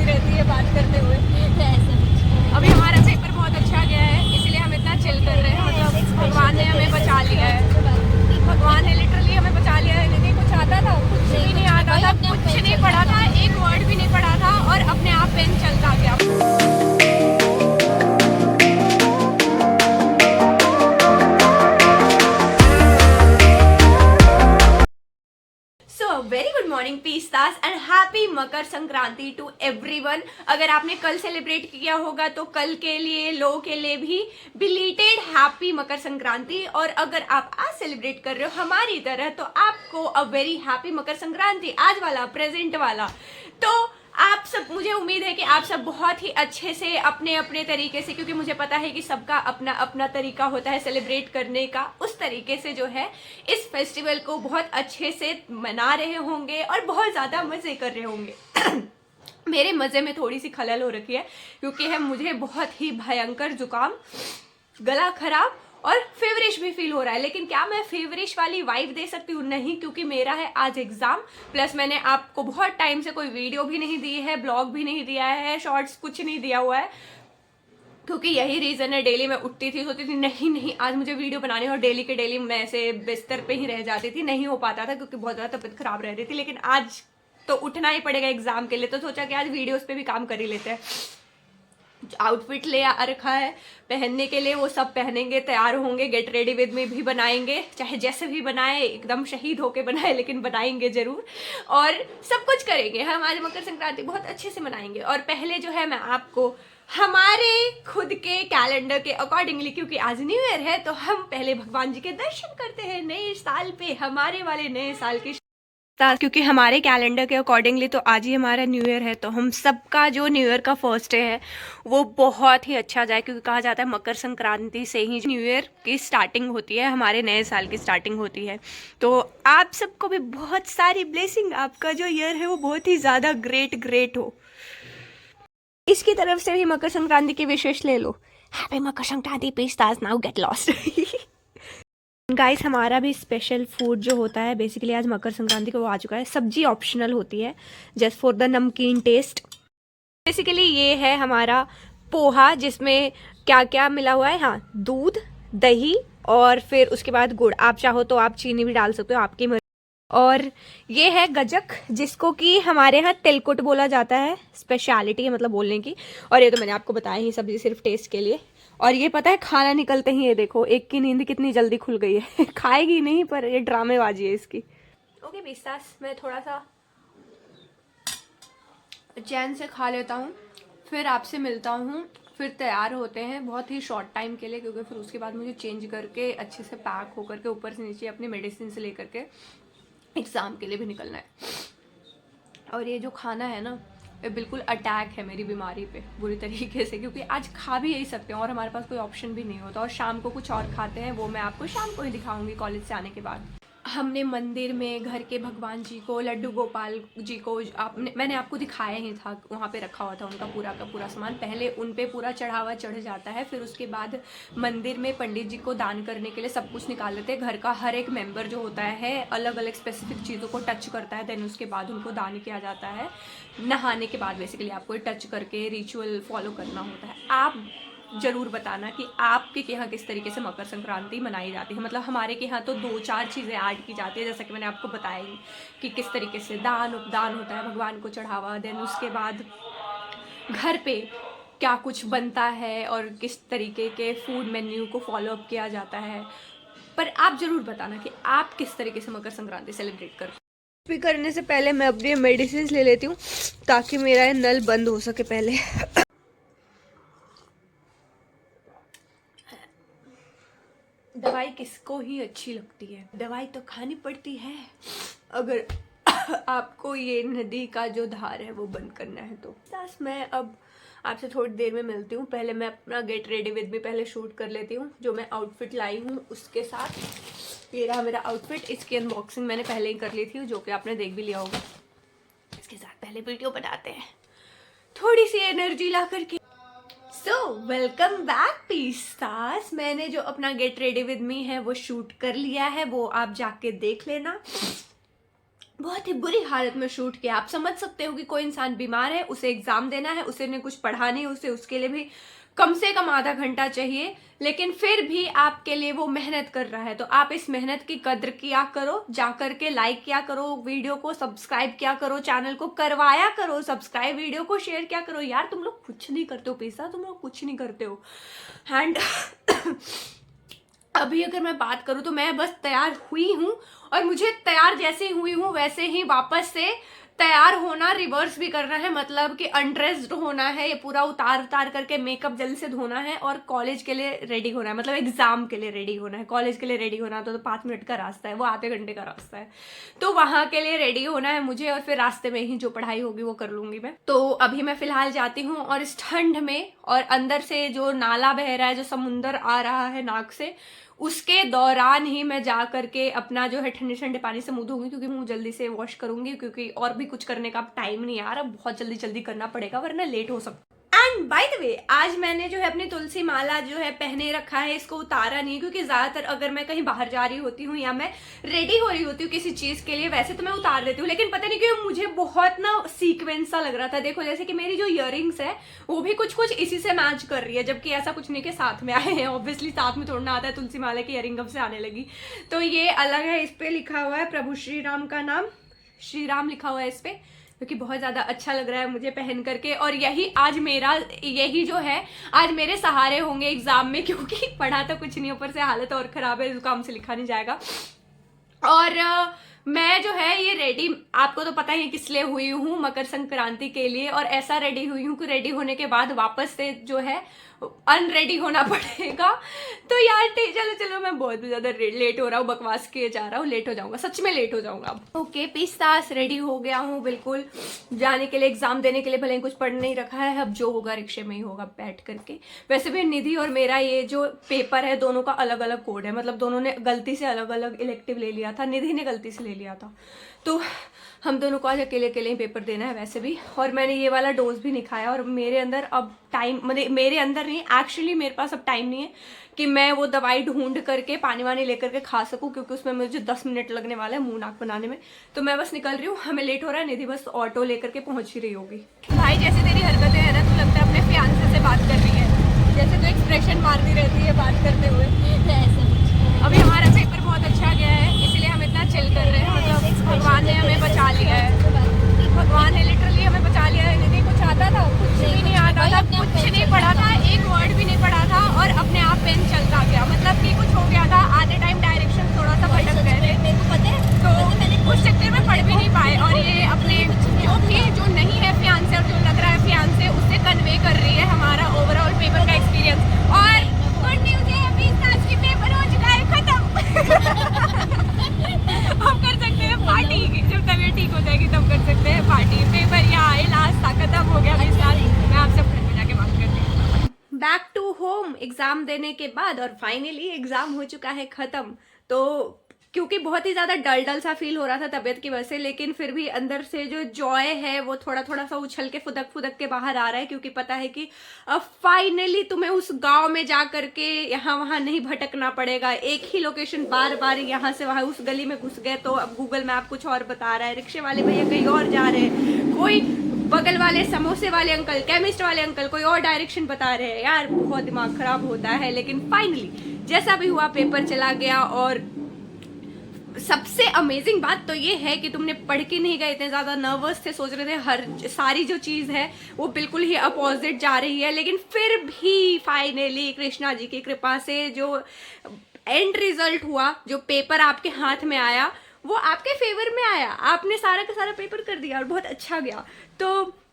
होती रहती है बात करते हुए। अभी हमारा पेपर बहुत अच्छा गया है, इसलिए हम इतना चिल कर रहे हैं। मतलब भगवान ने हमें बचा लिया है, भगवान ने लिटरली हमें बचा लिया है। नहीं कुछ आता था, कुछ भी नहीं आता था, कुछ नहीं पढ़ा था, एक वर्ड भी नहीं पढ़ा था और अपने आप पेन चलता गया। Very good morning pistas and happy Makar Sankranti to everyone. अगर आपने कल सेलिब्रेट किया होगा तो कल के लिए, लोगों के लिए भी बिलीटेड हैप्पी मकर संक्रांति। और अगर आप आज सेलिब्रेट कर रहे हो हमारी तरह तो आपको a very happy Makar Sankranti, आज वाला, प्रेजेंट वाला। तो आप सब, मुझे उम्मीद है कि आप सब बहुत ही अच्छे से अपने अपने तरीके से, क्योंकि मुझे पता है कि सबका अपना अपना तरीका होता है सेलिब्रेट करने का, उस तरीके से जो है इस फेस्टिवल को बहुत अच्छे से मना रहे होंगे और बहुत ज़्यादा मज़े कर रहे होंगे। मेरे मज़े में थोड़ी सी खलल हो रखी है क्योंकि है मुझे बहुत ही भयंकर जुकाम, गला खराब और फेवरिश भी फील हो रहा है। लेकिन क्या मैं फेवरिश वाली वाइब दे सकती हूँ? नहीं, क्योंकि मेरा है आज एग्जाम। प्लस मैंने आपको बहुत टाइम से कोई वीडियो भी नहीं दी है, ब्लॉग भी नहीं दिया है, शॉर्ट्स कुछ नहीं दिया हुआ है, क्योंकि यही रीज़न है। डेली मैं उठती थी, सोचती थी नहीं आज मुझे वीडियो बनानी है, और डेली के डेली मैं ऐसे बिस्तर पे ही रह जाती थी, नहीं हो पाता था क्योंकि बहुत ज़्यादा तबीयत खराब रह रही थी। लेकिन आज तो उठना ही पड़ेगा एग्जाम के लिए, तो सोचा कि आज वीडियोस पे भी काम कर ही लेते हैं। आउटफिट ले आ रखा है पहनने के लिए, वो सब पहनेंगे, तैयार होंगे, गेट रेडी विद मी भी बनाएंगे, चाहे जैसे भी बनाए, एकदम शहीद होके बनाए, लेकिन बनाएंगे जरूर। और सब कुछ करेंगे हम आज मकर संक्रांति बहुत अच्छे से मनाएंगे। और पहले जो है मैं आपको हमारे खुद के कैलेंडर के अकॉर्डिंगली, क्योंकि आज न्यू ईयर है, तो हम पहले भगवान जी के दर्शन करते हैं नए साल पे, हमारे वाले नए साल की, क्योंकि हमारे कैलेंडर के अकॉर्डिंगली तो आज ही हमारा न्यू ईयर है। तो हम सबका जो न्यू ईयर का फर्स्ट डे है वो बहुत ही अच्छा जाए, क्योंकि कहा जाता है मकर संक्रांति से ही न्यू ईयर की स्टार्टिंग होती है, हमारे नए साल की स्टार्टिंग होती है। तो आप सबको भी बहुत सारी ब्लेसिंग, आपका जो ईयर है वो बहुत ही ज़्यादा ग्रेट हो। इसकी तरफ से भी मकर संक्रांति की विशेष ले लो। Happy Makar Sankranti pistas, now get lost. Guys, हमारा भी स्पेशल फूड जो होता है बेसिकली आज मकर संक्रांति को वो आ चुका है। सब्जी ऑप्शनल होती है जस्ट फॉर द नमकीन टेस्ट। बेसिकली ये है हमारा पोहा, जिसमें क्या क्या मिला हुआ है, हाँ, दूध, दही और फिर उसके बाद गुड़। आप चाहो तो आप चीनी भी डाल सकते हो, आपकी मर्जी। और ये है गजक, जिसको कि हमारे यहाँ तिलकुट बोला जाता है, स्पेशलिटी है मतलब बोलने की। और ये तो मैंने आपको बताया ही, सब्जी सिर्फ टेस्ट के लिए। और ये पता है खाना निकलते ही ये देखो एक की नींद कितनी जल्दी खुल गई है। खाएगी नहीं पर ये ड्रामेबाजी है इसकी। ओके पिस्तास, मैं थोड़ा सा चैन से खा लेता हूँ, फिर आपसे मिलता हूँ, फिर तैयार होते हैं बहुत ही शॉर्ट टाइम के लिए, क्योंकि फिर उसके बाद मुझे चेंज करके अच्छे से पैक होकर के ऊपर से नीचे अपनी मेडिसिन से लेकर के एग्ज़ाम के लिए भी निकलना है। और ये जो खाना है ना, ये बिल्कुल अटैक है मेरी बीमारी पे बुरी तरीके से, क्योंकि आज खा भी यही सकते हैं और हमारे पास कोई ऑप्शन भी नहीं होता। और शाम को कुछ और खाते हैं, वो मैं आपको शाम को ही दिखाऊंगी कॉलेज से आने के बाद। हमने मंदिर में घर के भगवान जी को, लड्डू गोपाल जी को, मैंने आपको दिखाया ही था, वहाँ पे रखा हुआ था उनका पूरा का पूरा सामान। पहले उन पे पूरा चढ़ावा चढ़ जाता है, फिर उसके बाद मंदिर में पंडित जी को दान करने के लिए सब कुछ निकाल लेते हैं। घर का हर एक मेंबर जो होता है अलग अलग स्पेसिफिक चीज़ों को टच करता है, देन उसके बाद उनको दान किया जाता है। नहाने के बाद बेसिकली आपको टच करके रिचुअल फॉलो करना होता है। आप जरूर बताना कि आपके यहाँ किस तरीके से मकर संक्रांति मनाई जाती है। मतलब हमारे के यहाँ तो 2-4 चीज़ें ऐड की जाती है, जैसा कि मैंने आपको बताया ही कि किस तरीके से दान उपदान होता है, भगवान को चढ़ावा, देन उसके बाद घर पे क्या कुछ बनता है और किस तरीके के फूड मेन्यू को फॉलो अप किया जाता है। पर आप ज़रूर बताना कि आप किस तरीके से मकर संक्रांति सेलिब्रेट करते हैं। भी करने से पहले मैं अपनी मेडिसिन ले लेती हूँ ताकि मेरा नल बंद हो सके पहले। दवाई किसको ही अच्छी लगती है, दवाई तो खानी पड़ती है अगर आपको ये नदी का जो धार है वो बंद करना है तो। बस मैं अब आपसे थोड़ी देर में मिलती हूँ। पहले मैं अपना गेट रेडी विद मी पहले शूट कर लेती हूँ, जो मैं आउटफिट लाई हूँ उसके साथ। ये रहा मेरा आउटफिट, इसकी अनबॉक्सिंग मैंने पहले ही कर ली थी, जो कि आपने देख भी लिया होगा। इसके साथ पहले वीडियो बनाते हैं, थोड़ी सी एनर्जी ला करके। So welcome back pistas. मैंने जो अपना गेट रेडी विद मी है वो शूट कर लिया है, वो आप जाके देख लेना। बहुत ही बुरी हालत में शूट किया। आप समझ सकते हो कि कोई इंसान बीमार है, उसे एग्जाम देना है, उसे ने कुछ पढ़ा नहीं, उसे उसके लिए भी कम से कम आधा घंटा चाहिए, लेकिन फिर भी आपके लिए वो मेहनत कर रहा है। तो आप इस मेहनत की कद्र किया करो, जा करके लाइक किया करो, वीडियो को सब्सक्राइब किया करो, चैनल को करवाया करो सब्सक्राइब, वीडियो को शेयर किया करो। यार तुम लोग कुछ नहीं करते हो पैसा, तुम लोग कुछ नहीं करते हो। एंड अभी अगर मैं बात करूं तो मैं बस तैयार हुई हूं, और मुझे तैयार जैसे हुई हूं वैसे ही वापस से तैयार होना, रिवर्स भी करना है, मतलब कि अनड्रेस्ड होना है, ये पूरा उतार उतार करके मेकअप जल्दी से धोना है और कॉलेज के लिए रेडी होना है, मतलब एग्जाम के लिए रेडी होना है। कॉलेज के लिए रेडी होना तो 5 मिनट का रास्ता है, वो आधे घंटे का रास्ता है, तो वहां के लिए रेडी होना है मुझे, और फिर रास्ते में ही जो पढ़ाई होगी वो कर लूंगी मैं। तो अभी मैं फिलहाल जाती हूँ, और इस ठंड में और अंदर से जो नाला बह रहा है, जो समुंदर आ रहा है नाक से, उसके दौरान ही मैं जा करके अपना जो है ठंडे ठंडे पानी से मुंह धोऊंगी, क्योंकि मुंह जल्दी से वॉश करूंगी, क्योंकि और भी कुछ करने का टाइम नहीं आ रहा, बहुत जल्दी जल्दी करना पड़ेगा वरना लेट हो सकता। एंड बाय द वे, आज मैंने जो है अपनी तुलसी माला जो है पहने रखा है, इसको उतारा नहीं, क्योंकि ज्यादातर अगर मैं कहीं बाहर जा रही होती हूँ या मैं रेडी हो रही होती हूँ किसी चीज के लिए, वैसे तो मैं उतार देती हूँ, लेकिन पता नहीं क्यों मुझे बहुत ना सीक्वेंस सा लग रहा था। देखो जैसे कि मेरी जो इयररिंग्स है वो भी कुछ कुछ इसी से मैच कर रही है, जबकि ऐसा कुछ नहीं कि साथ में आए हैं, ऑब्वियसली साथ में तोड़ना आता है, तुलसी माला की इयररिंग कब से आने लगी। तो ये अलग है, इस पे लिखा हुआ है प्रभु श्री राम का नाम, श्री राम लिखा हुआ है इस पे, क्योंकि बहुत ज्यादा अच्छा लग रहा है मुझे पहन करके। और यही आज मेरा, यही जो है आज मेरे सहारे होंगे एग्जाम में, क्योंकि पढ़ा तो कुछ नहीं, ऊपर से हालत और खराब है, जुकाम से लिखा नहीं जाएगा। और मैं जो है ये रेडी, आपको तो पता ही किस लिए हुई हूँ, मकर संक्रांति के लिए, और ऐसा रेडी हुई हूँ कि रेडी होने के बाद वापस से जो है अनरेडी होना पड़ेगा। तो यार चलो चलो, मैं बहुत ज्यादा लेट हो रहा हूँ, बकवास किए जा रहा हूँ, लेट हो जाऊंगा, सच में लेट हो जाऊंगा। ओके पिस्तास, रेडी हो गया हूँ बिल्कुल जाने के लिए, एग्जाम देने के लिए। भले ही कुछ पढ़ नहीं रखा है, अब जो होगा रिक्शे में ही होगा बैठ करके। वैसे भी निधि और मेरा ये जो पेपर है दोनों का अलग अलग कोड है, मतलब दोनों ने गलती से अलग अलग इलेक्टिव ले लिया था, निधि ने गलती से ले लिया था, तो हम दोनों को आज अकेले अकेले ही पेपर देना है वैसे भी। और मैंने ये वाला डोज भी नहीं खाया, और मेरे अंदर अब टाइम, मतलब मेरे अंदर नहीं, एक्चुअली मेरे पास अब टाइम नहीं है कि मैं वो दवाई ढूंढ करके पानी वानी लेकर के खा सकूं, क्योंकि उसमें मुझे 10 मिनट लगने वाला है मुंह नाक बनाने में। तो मैं बस निकल रही हूँ, हमें लेट हो रहा है, निधि बस ऑटो लेकर के पहुंच ही रही होगी। भाई जैसे तेरी हरकतें है ना, तो लगता है अपने फियांसे से बात कर रही है, जैसे तो एक्सप्रेशन मारती रहती है बात करते हुए। अभी हमारा पेपर बहुत अच्छा गया है, इसलिए हम इतना चिल कर रहे हैं, मतलब भगवान ने हमें बचा लिया है, भगवान ने लिटरली हमें बचा लिया है। निधि कुछ आता था, कुछ भी नहीं आता था, कुछ नहीं पढ़ा था, एक वर्ड भी नहीं पढ़ा था, और अपने आप पेन चलता गया, मतलब कि कुछ हो गया था, आधे टाइम डायरेक्शन थोड़ा सा भटक गए थे, मेरे को पता है, तो उस चक्कर में पढ़ भी नहीं पाए। और ये अपने जो नहीं है फियांसे, और जो लग रहा है फियांसे, उससे कन्वे कर रही है हमारा ओवरऑल पेपर का एक्सपीरियंस। और गुड न्यूज है, अभी आज की पेपर हो चुका है खत्म। हम कर सकते हैं पार्टी, जब तबीयत ठीक हो जाएगी तब कर सकते हैं पार्टी। पेपर यहाँ लास्ट था, खत्म हो गया इस साल। मैं आपसे फ्रेंड में जाके बात करती हूँ। बैक टू होम एग्जाम देने के बाद, और फाइनली एग्जाम हो चुका है खत्म। तो क्योंकि बहुत ही ज्यादा डल डल सा फील हो रहा था तबीयत की वजह से, लेकिन फिर भी अंदर से जो जॉय है वो थोड़ा थोड़ा सा उछल के फुदक फुदक के बाहर आ रहा है, क्योंकि पता है कि अब फाइनली तुम्हें उस गांव में जा करके यहाँ वहां नहीं भटकना पड़ेगा। एक ही लोकेशन बार बार यहाँ से वहां, उस गली में घुस गए तो अब गूगल मैप कुछ और बता रहा है, रिक्शे वाले भैया कहीं और जा रहे हैं, कोई बगल वाले समोसे वाले अंकल, केमिस्ट वाले अंकल कोई और डायरेक्शन बता रहे हैं। यार बहुत दिमाग खराब होता है, लेकिन फाइनली जैसा भी हुआ पेपर चला गया। और सबसे अमेजिंग बात तो ये है कि तुमने पढ़ के नहीं गए, इतने ज्यादा नर्वस थे, सोच रहे थे हर सारी जो चीज है वो बिल्कुल ही अपोजिट जा रही है, लेकिन फिर भी फाइनली कृष्णा जी की कृपा से जो एंड रिजल्ट हुआ, जो पेपर आपके हाथ में आया वो आपके फेवर में आया, आपने सारा का सारा पेपर कर दिया और बहुत अच्छा गया। तो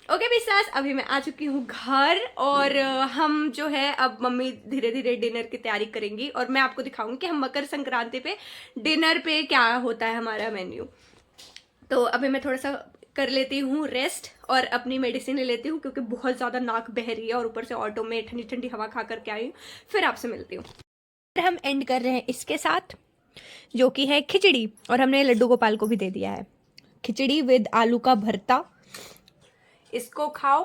ओके बिस्तास, अभी मैं आ चुकी हूँ घर, और हम जो है अब मम्मी धीरे धीरे डिनर की तैयारी करेंगी, और मैं आपको दिखाऊंगी कि हम मकर संक्रांति पे डिनर पे क्या होता है हमारा मेन्यू। तो अभी मैं थोड़ा सा कर लेती हूँ रेस्ट और अपनी मेडिसिन ले लेती हूँ, क्योंकि बहुत ज़्यादा नाक बह रही है और ऊपर से ऑटो में ठंडी ठंडी हवा खा करके आई हूँ। फिर आपसे मिलती हूँ। हम एंड कर रहे हैं इसके साथ, जो कि है खिचड़ी, और हमने लड्डू गोपाल को भी दे दिया है खिचड़ी विद आलू का भरता। इसको खाओ,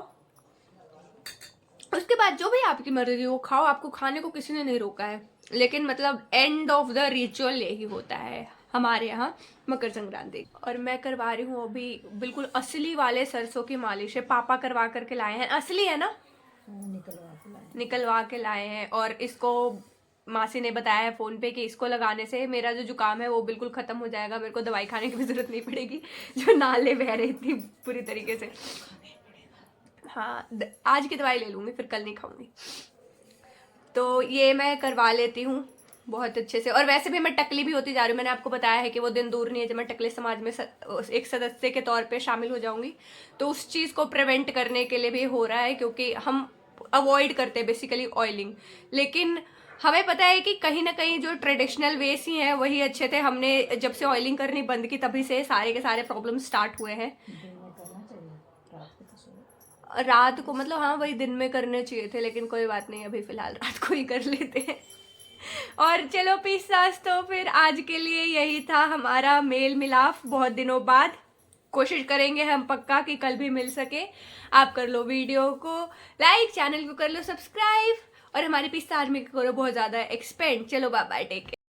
उसके बाद जो भी आपकी मर्जी वो खाओ, आपको खाने को किसी ने नहीं रोका है, लेकिन मतलब एंड ऑफ द रिचुअल यही होता है। हमारे यहाँ मकर संक्रांति। और मैं करवा रही हूँ अभी बिल्कुल असली वाले सरसों की मालिश है, पापा करवा करके लाए हैं, असली है ना, निकलवा के लाए हैं। और इसको मासी ने बताया है फोन पे कि इसको लगाने से मेरा जो जुकाम है वो बिल्कुल खत्म हो जाएगा, मेरे को दवाई खाने की भी जरूरत नहीं पड़ेगी, जो नाले बह रही थी पूरी तरीके से। हाँ आज की दवाई ले लूंगी, फिर कल नहीं खाऊंगी। तो ये मैं करवा लेती हूँ बहुत अच्छे से। और वैसे भी मैं टकली भी होती जा रही हूँ, मैंने आपको बताया है कि वो दिन दूर नहीं है जब मैं टकले समाज में एक सदस्य के तौर पे शामिल हो जाऊंगी। तो उस चीज़ को प्रिवेंट करने के लिए भी हो रहा है, क्योंकि हम अवॉइड करते हैं बेसिकली ऑयलिंग, लेकिन हमें पता है कि कहीं ना कहीं जो ट्रेडिशनल वेज ही हैं वही अच्छे थे। हमने जब से ऑयलिंग करनी बंद की तभी से सारे के सारे प्रॉब्लम स्टार्ट हुए हैं। रात को मतलब हाँ वही दिन में करने चाहिए थे, लेकिन कोई बात नहीं, अभी फिलहाल रात को ही कर लेते हैं। और चलो पिस्तास, तो फिर आज के लिए यही था हमारा मेल मिलाप बहुत दिनों बाद। कोशिश करेंगे हम पक्का कि कल भी मिल सके। आप कर लो वीडियो को लाइक, चैनल को कर लो सब्सक्राइब, और हमारी पिस्ता आर्मी को करो बहुत ज़्यादा एक्सपेंड। चलो बाय बाय, टेक केयर।